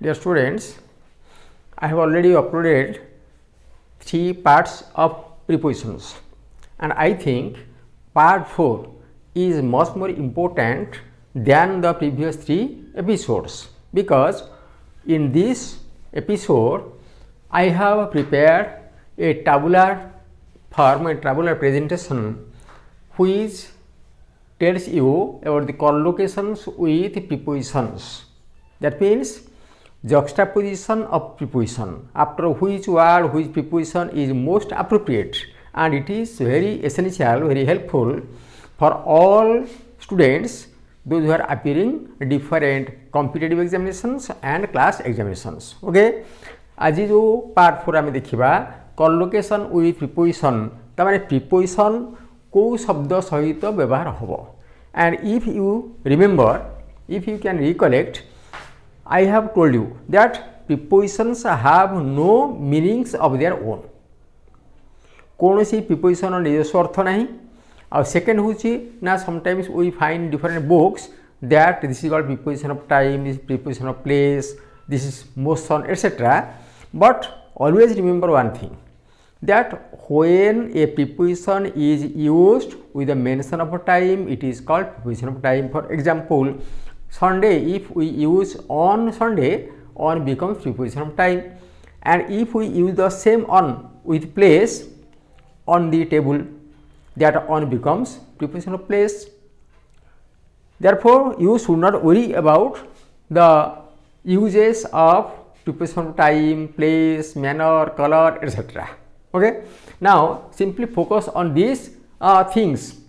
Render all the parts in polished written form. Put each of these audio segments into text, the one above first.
Dear students, I have already uploaded 3 parts of prepositions, and I think part 4 is much more important than the previous 3 episodes, because in this episode I have prepared a tabular form, a tabular presentation which tells you about the collocations with prepositions. That means juxtaposition of preposition, after which word which preposition is most appropriate, and it is very essential, very helpful for all students, those who are appearing different competitive examinations and class examinations. Okay, आज जो part 4 आम देखा collocation with preposition, तार preposition को शब्द सहित व्यवहार हम. And if you remember, if you can recollect, I have told you that prepositions have no meanings of their own. कौन सी preposition निजस्व अर्थ नहीं. और सेकेंड हूँ ना sometimes we find different books that this is called preposition of time, this is preposition of place, this is motion, etc. But always remember one thing, that when a preposition is used with the mention of a time, it is called preposition of time. For example, Sunday, if we use on Sunday, on becomes preposition of time, and if we use the same on with place, on the table, that on becomes preposition of place. Therefore, you should not worry about the uses of preposition of time, place, manner, color, etc. Okay. Now, simply focus on these things: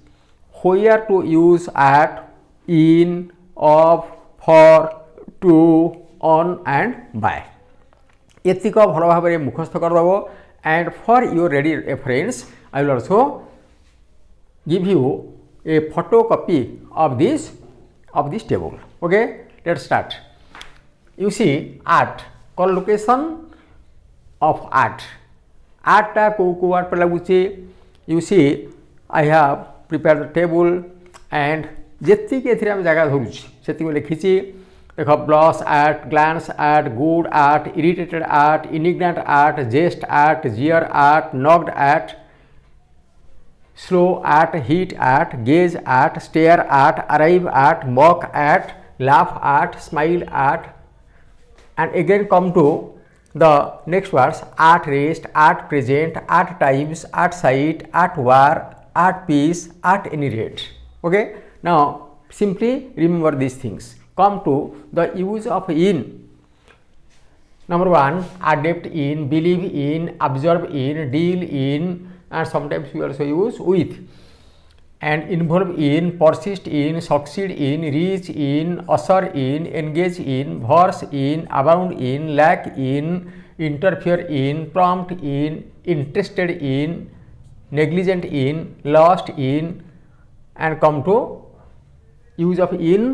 where to use at, in, of, for, to, on and by. एतिक भल भाव में मुखस्थ करदेव. And for your ready reference I will also give you a photocopy of this table. Okay, let's start. You see art, collocation of art. Art टा को word पर लगुचे. You see I have prepared the table and जेतिक एथिरे आम जगह धरुची सेतिक लिखिची. देख, blush at, glance at, good at, irritated at, indignant at, jest at, jeer at, knocked at, slow at, hit at, gaze at, stare at, arrive at, mock at, laugh at, smile at, and again come to the next words: art rest, art present, art times, art site, art war, art peace, art any rate. Okay. Now simply remember these things. Come to the use of in. Number 1, adapt in, believe in, observe in, deal in, and sometimes we also use with. And involve in, persist in, succeed in, reach in, usher in, engage in, verse in, abound in, lack in, interfere in, prompt in, interested in, negligent in, lost in, and come to use of in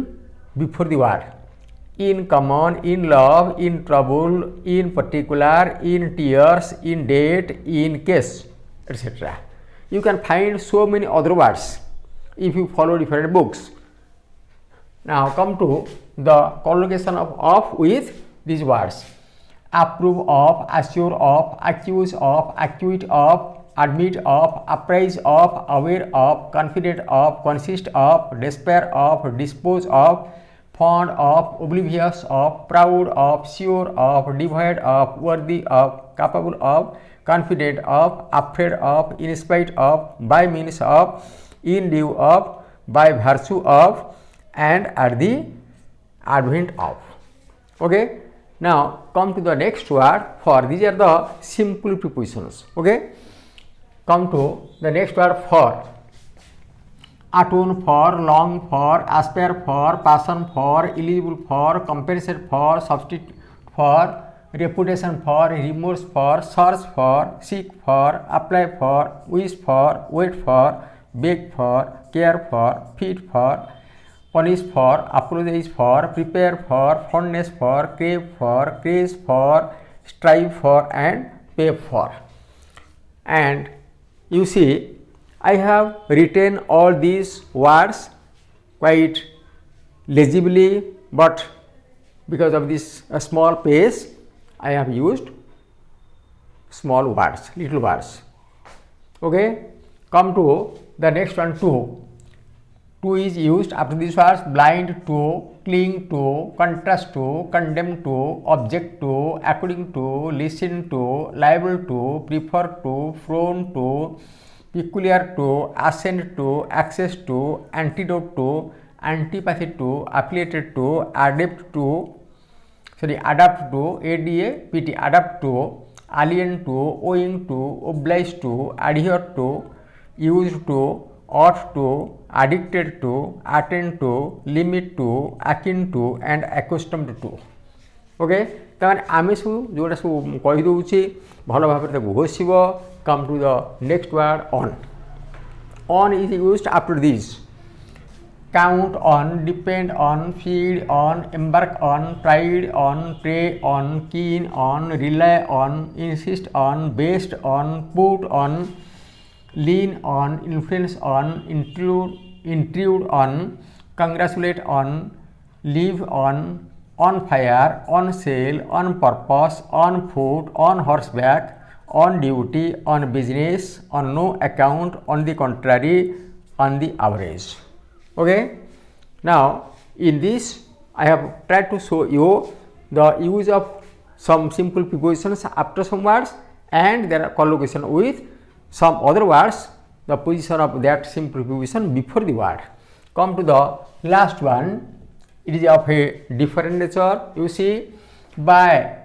before the word: in common, in love, in trouble, in particular, in tears, in date, in case, etc. You can find so many other words if you follow different books. Now come to the collocation of with these words: approve of, assure of, accuse of, acquit of, admit of, apprise of, aware of, confident of, consist of, despair of, dispose of, fond of, oblivious of, proud of, sure of, devoid of, worthy of, capable of, confident of, afraid of, in spite of, by means of, in lieu of, by virtue of, and at the advent of. Okay. Now come to the next word. For these are the simple prepositions. Okay. Come to the next word: for. Atone for, long for, aspire for, passion for, eligible for, compensate for, substitute for, reputation for, remorse for, search for, seek for, apply for, wish for, wait for, beg for, care for, fit for, punish for, apologize for, prepare for, fondness for, crave for, craze for, strive for, and pay for. And you see, I have written all these words quite legibly, but because of this small space I have used small words, little words. Okay, come to the next one, to. To is used after these words: blind to, cling to, contrast to, condemn to, object to, according to, listen to, liable to, prefer to, prone to, peculiar to, assent to, access to, antidote to, antipathy to, affiliated to, adapt to, adapt to, adapt to, alien to, owing to, oblige to, adhere to, used to, ought to, addicted to, attend to, limit to, akin to, and accustomed to. Okay ताने आमे सब जोटा सब कहि दउछि भलो भाबरे ताकू घोषिबो. Come to the next word, on. On is used after this: count on, depend on, feed on, embark on, pride on, prey on, keen on, rely on, insist on, based on, put on, lean on, influence on, intrude on, congratulate on, live on fire, on sale, on purpose, on foot, on horseback, on duty, on business, on no account, on the contrary, on the average. Okay. Now, in this I have tried to show you the use of some simple prepositions after some words and their collocation with some other words, the position of that simple preposition before the word. Come to the last one. It is of a different nature. You see, by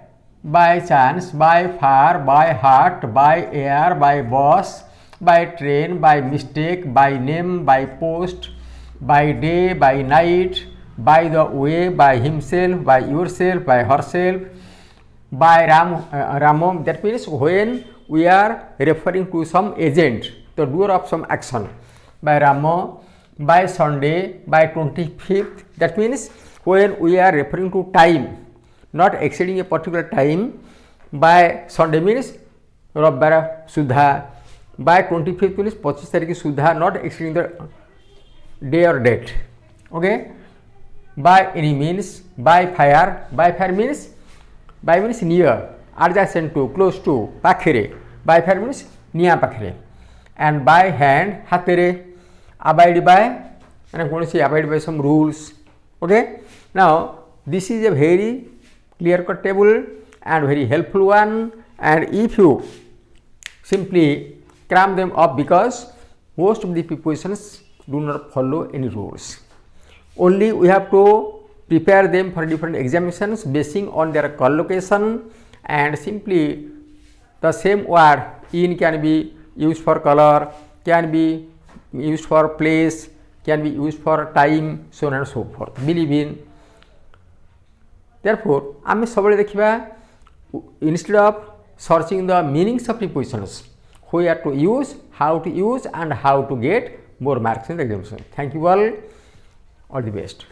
chance, by far, by heart, by air, by bus, by train, by mistake, by name, by post, by day, by night, by the way, by himself, by yourself, by herself, by Ramam. That means when we are referring to some agent, the doer of some action. By Rama, by Sunday, by 25th. That means when we are referring to time, not exceeding a particular time. By Sunday means Rabbara Sudha. By 25th means 25 tarikh Sudha, not exceeding the day or date. Okay. By any means, by fire means near, adjacent to, close to, pakhire. By fire means niya pakhire. And by hand, hatere. Abide by, and I am going to say abide by some rules. Okay. Now this is a very clear cut table and very helpful one, and if you simply cram them up, because most of the prepositions do not follow any rules. Only we have to prepare them for different examinations basing on their collocation, and simply the same word in can be used for color, can be used for place, can be used for time, so on and so forth. Believe in. Therefore, आमे सबले देखिबा, instead of searching the meanings of prepositions, where to use, how to use, and how to get more marks in the examination. Thank you all the best.